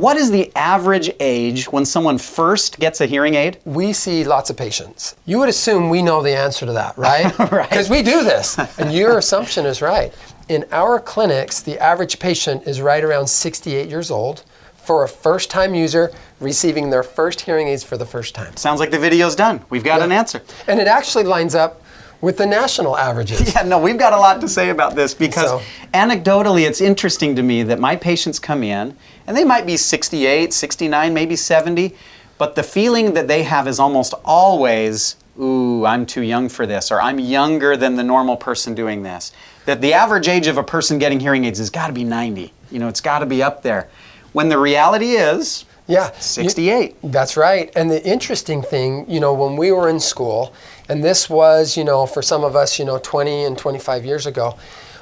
What is the average age when someone first gets a hearing aid? We see lots of patients. You would assume we know the answer to that, right? Right. Because we do this, and your assumption is right. In our clinics, the average patient is right around 68 years old for a first-time user receiving their first hearing aids for the first time. Sounds like the video's done. We've got an answer. And it actually lines up with the national averages. Yeah, no, we've got a lot to say about this because anecdotally, it's interesting to me that my patients come in and they might be 68, 69, maybe 70, but the feeling that they have is almost always, ooh, I'm too young for this, or I'm younger than the normal person doing this. That the average age of a person getting hearing aids has got to be 90. You know, it's got to be up there. When the reality is, 68. That's right. And the interesting thing, you know, when we were in school, and this was, you know, for some of us, you know, 20 and 25 years ago,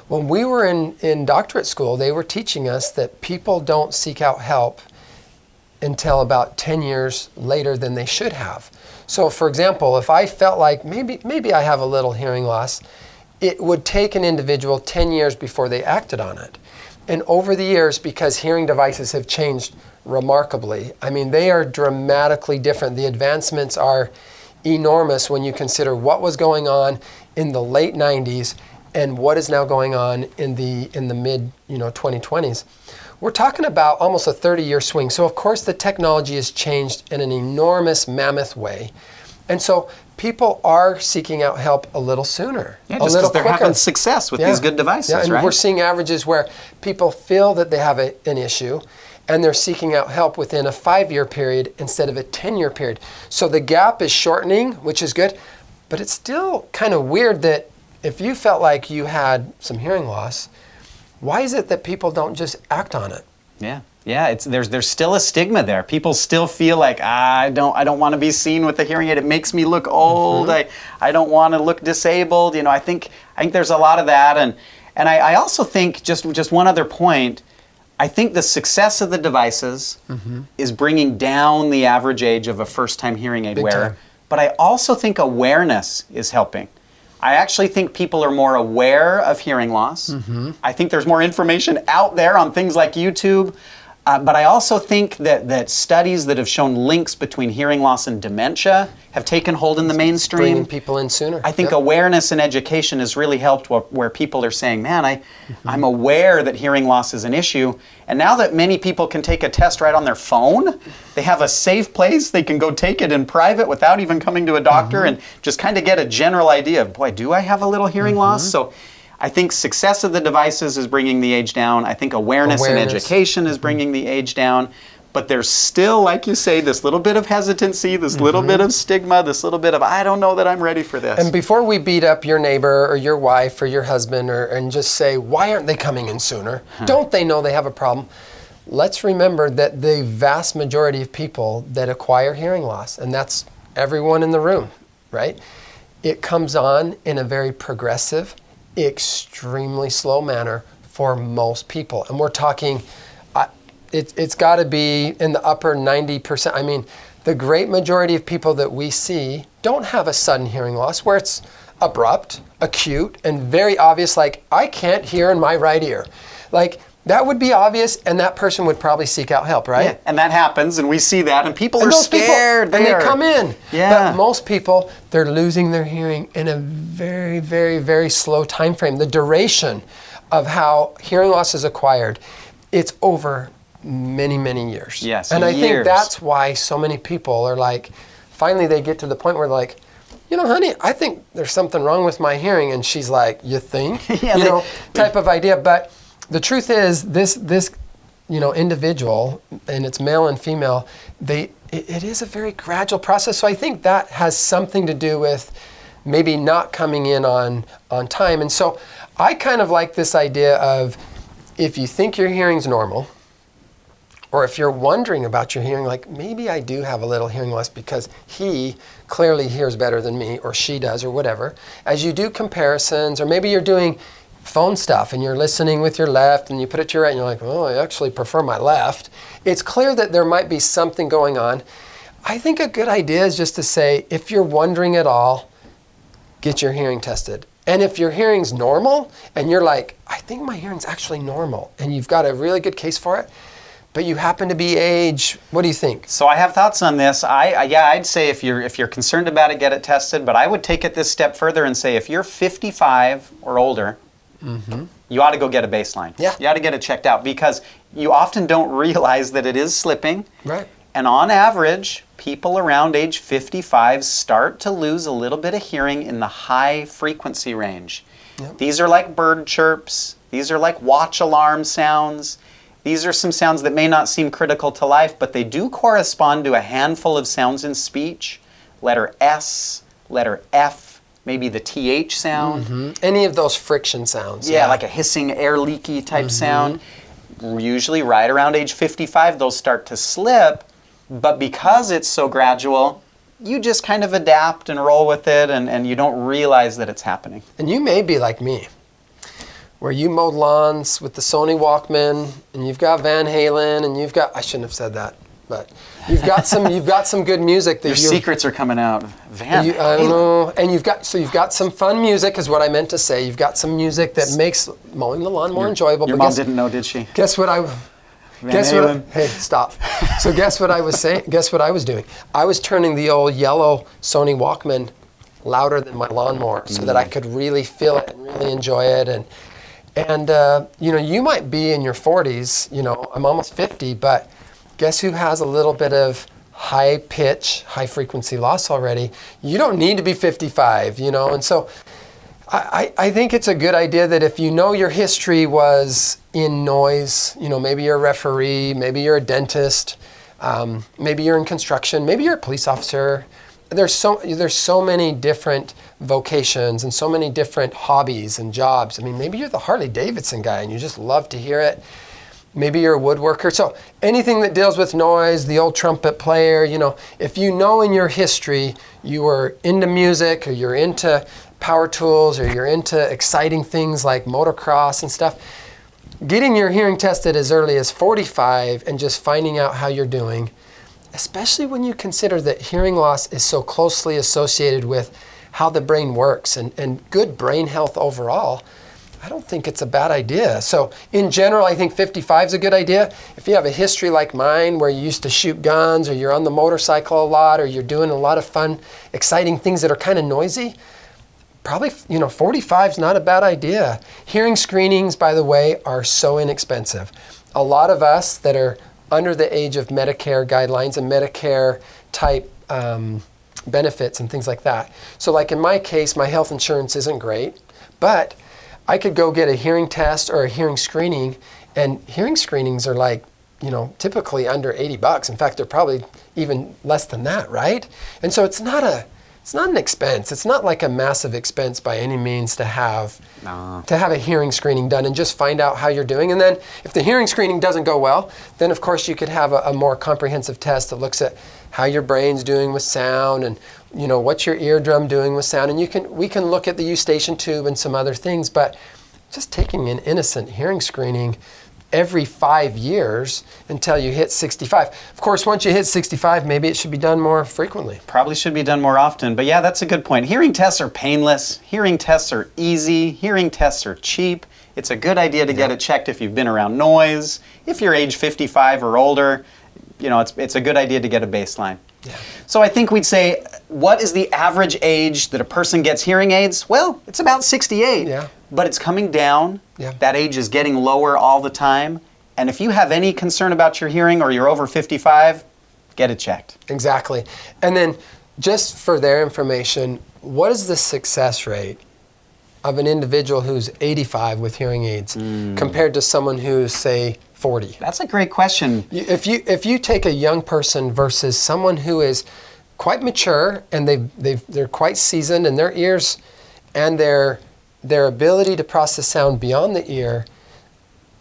when we were in doctorate school, they were teaching us that people don't seek out help until about 10 years later than they should have. So for example, if I felt like maybe I have a little hearing loss, it would take an individual 10 years before they acted on it. And over the years, because hearing devices have changed remarkably, I mean, they are dramatically different. The advancements are enormous when you consider what was going on in the late 90s and what is now going on in the mid, 2020s. We're talking about almost a 30-year swing. So of course the technology has changed in an enormous mammoth way. And so people are seeking out help a little sooner, a little quicker. They're having success with these good devices, and right? We're seeing averages where people feel that they have an issue and they're seeking out help within a 5-year period instead of a 10-year period. So the gap is shortening, which is good, but it's still kind of weird that if you felt like you had some hearing loss, why is it that people don't just act on it? Yeah, there's still a stigma there. People still feel like, I don't want to be seen with a hearing aid. It makes me look old. I don't want to look disabled. You know, I think there's a lot of that, and I also think just one other point. I think the success of the devices is bringing down the average age of a first-time hearing aid wearer. But I also think awareness is helping. I actually think people are more aware of hearing loss. I think there's more information out there on things like YouTube. But I also think that studies that have shown links between hearing loss and dementia have taken hold in the mainstream. Bringing people in sooner. I think awareness and education has really helped where people are saying, man, I'm aware that hearing loss is an issue. And now that many people can take a test right on their phone, they have a safe place. They can go take it in private without even coming to a doctor and just kind of get a general idea of, boy, do I have a little hearing loss? So I think success of the devices is bringing the age down. I think awareness and education is bringing the age down. But there's still, like you say, this little bit of hesitancy, this little bit of stigma, this little bit of, I don't know that I'm ready for this. And before we beat up your neighbor or your wife or your husband and just say, why aren't they coming in sooner? Don't they know they have a problem? Let's remember that the vast majority of people that acquire hearing loss, and that's everyone in the room, right? It comes on in a very progressive, extremely slow manner for most people. And we're talking, it's got to be in the upper 90%. I mean, the great majority of people that we see don't have a sudden hearing loss where it's abrupt, acute, and very obvious, like, I can't hear in my right ear. Like, that would be obvious, and that person would probably seek out help, right? Yeah, and that happens, and we see that, and people are scared. And they come in. Yeah. But most people, they're losing their hearing in a very, very, very slow time frame. The duration of how hearing loss is acquired, it's over many, many years. Yes, and I years. think that's why so many people are like, finally they get to the point where like, honey, I think there's something wrong with my hearing. And she's like, you think? Type of idea. But the truth is, this individual, and it's male and female, it is a very gradual process. So I think that has something to do with maybe not coming in on time. And so I kind of like this idea of, if you think your hearing's normal, or if you're wondering about your hearing, like, maybe I do have a little hearing loss because he clearly hears better than me, or she does, or whatever. As you do comparisons, or maybe you're doing phone stuff and you're listening with your left and you put it to your right and you're like, oh, I actually prefer my left. It's clear that there might be something going on. I think a good idea is just to say, if you're wondering at all, get your hearing tested. And if your hearing's normal and you're like, I think my hearing's actually normal, and you've got a really good case for it, but you happen to be age, what do you think? So I have thoughts on this. I'd say if you're concerned about it, get it tested. But I would take it this step further and say if you're 55 or older, you ought to go get a baseline. Yeah. You ought to get it checked out because you often don't realize that it is slipping. Right. And on average, people around age 55 start to lose a little bit of hearing in the high frequency range. Yep. These are like bird chirps. These are like watch alarm sounds. These are some sounds that may not seem critical to life, but they do correspond to a handful of sounds in speech. Letter S, letter F, maybe the TH sound. Any of those friction sounds. Yeah, like a hissing, air leaky type sound. Usually right around age 55, those start to slip, but because it's so gradual, you just kind of adapt and roll with it, and you don't realize that it's happening. And you may be like me, where you mowed lawns with the Sony Walkman, and you've got Van Halen, and you've got, I shouldn't have said that, but you've got some good music that Your secrets are coming out. Van Halen. I don't know. And you've got some fun music is what I meant to say. You've got some music that makes mowing the lawn more enjoyable. Your mom didn't know, did she? Guess what hey, stop. So guess what I was saying? Guess what I was doing? I was turning the old yellow Sony Walkman louder than my lawnmower so that I could really feel it and really enjoy it. And you might be in your 40s, I'm almost 50, but guess who has a little bit of high pitch, high frequency loss already? You don't need to be 55, and so I think it's a good idea that if you know your history was in noise, maybe you're a referee, maybe you're a dentist, maybe you're in construction, maybe you're a police officer. There's so many different vocations and so many different hobbies and jobs. I mean, maybe you're the Harley Davidson guy and you just love to hear it. Maybe you're a woodworker. So anything that deals with noise, the old trumpet player, if you know in your history you were into music or you're into power tools or you're into exciting things like motocross and stuff, getting your hearing tested as early as 45 and just finding out how you're doing, especially when you consider that hearing loss is so closely associated with how the brain works and good brain health overall, I don't think it's a bad idea. So in general, I think 55 is a good idea. If you have a history like mine where you used to shoot guns or you're on the motorcycle a lot or you're doing a lot of fun, exciting things that are kind of noisy, probably 45 is not a bad idea. Hearing screenings, by the way, are so inexpensive. A lot of us that are under the age of Medicare guidelines and Medicare type benefits and things like that. So like in my case, my health insurance isn't great, but I could go get a hearing test or a hearing screening, and hearing screenings are like, typically under $80. In fact, they're probably even less than that, right? And so it's not an expense. It's not like a massive expense by any means to have a hearing screening done and just find out how you're doing. And then if the hearing screening doesn't go well, then of course you could have a more comprehensive test that looks at how your brain's doing with sound and what's your eardrum doing with sound. And we can look at the eustachian tube and some other things, but just taking an innocent hearing screening every 5 years until you hit 65. Of course, once you hit 65, maybe it should be done more frequently. Probably should be done more often, but yeah, that's a good point. Hearing tests are painless. Hearing tests are easy. Hearing tests are cheap. It's a good idea to get it checked if you've been around noise. If you're age 55 or older, it's a good idea to get a baseline. Yeah. So I think we'd say, what is the average age that a person gets hearing aids? Well, it's about 68. Yeah. But it's coming down. Yeah. That age is getting lower all the time. And if you have any concern about your hearing or you're over 55, get it checked. Exactly. And then just for their information, what is the success rate of an individual who's 85 with hearing aids compared to someone who's, say, 40? That's a great question. If you take a young person versus someone who is quite mature and they're quite seasoned and their ears and their ability to process sound beyond the ear,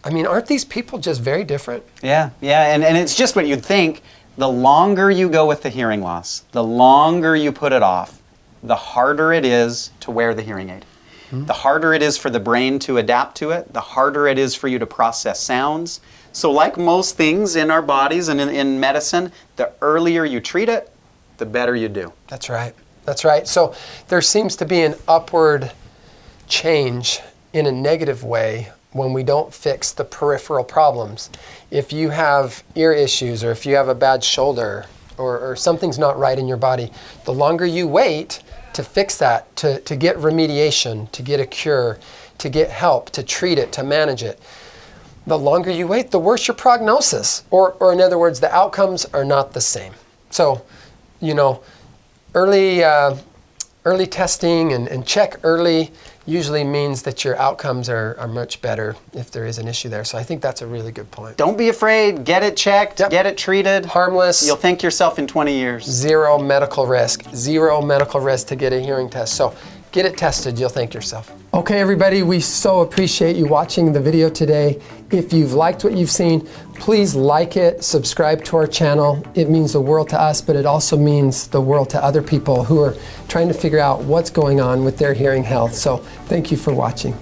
I mean, aren't these people just very different? Yeah, and it's just what you'd think. The longer you go with the hearing loss, the longer you put it off, the harder it is to wear the hearing aid. The harder it is for the brain to adapt to it, the harder it is for you to process sounds. So like most things in our bodies and in medicine, the earlier you treat it, the better you do. That's right. So there seems to be an upward change in a negative way when we don't fix the peripheral problems. If you have ear issues, or if you have a bad shoulder, or something's not right in your body, the longer you wait to fix that, to get remediation, to get a cure, to get help, to treat it, to manage it, the longer you wait, the worse your prognosis. Or in other words, the outcomes are not the same. So, you know, early testing and check early usually means that your outcomes are much better if there is an issue there. So I think that's a really good point. Don't be afraid. Get it checked. Yep. Get it treated. Harmless. You'll thank yourself in 20 years. Zero medical risk. Zero medical risk to get a hearing test. So get it tested. You'll thank yourself. Okay, everybody, we so appreciate you watching the video today. If you've liked what you've seen, please like it, subscribe to our channel. It means the world to us, but it also means the world to other people who are trying to figure out what's going on with their hearing health. So thank you for watching.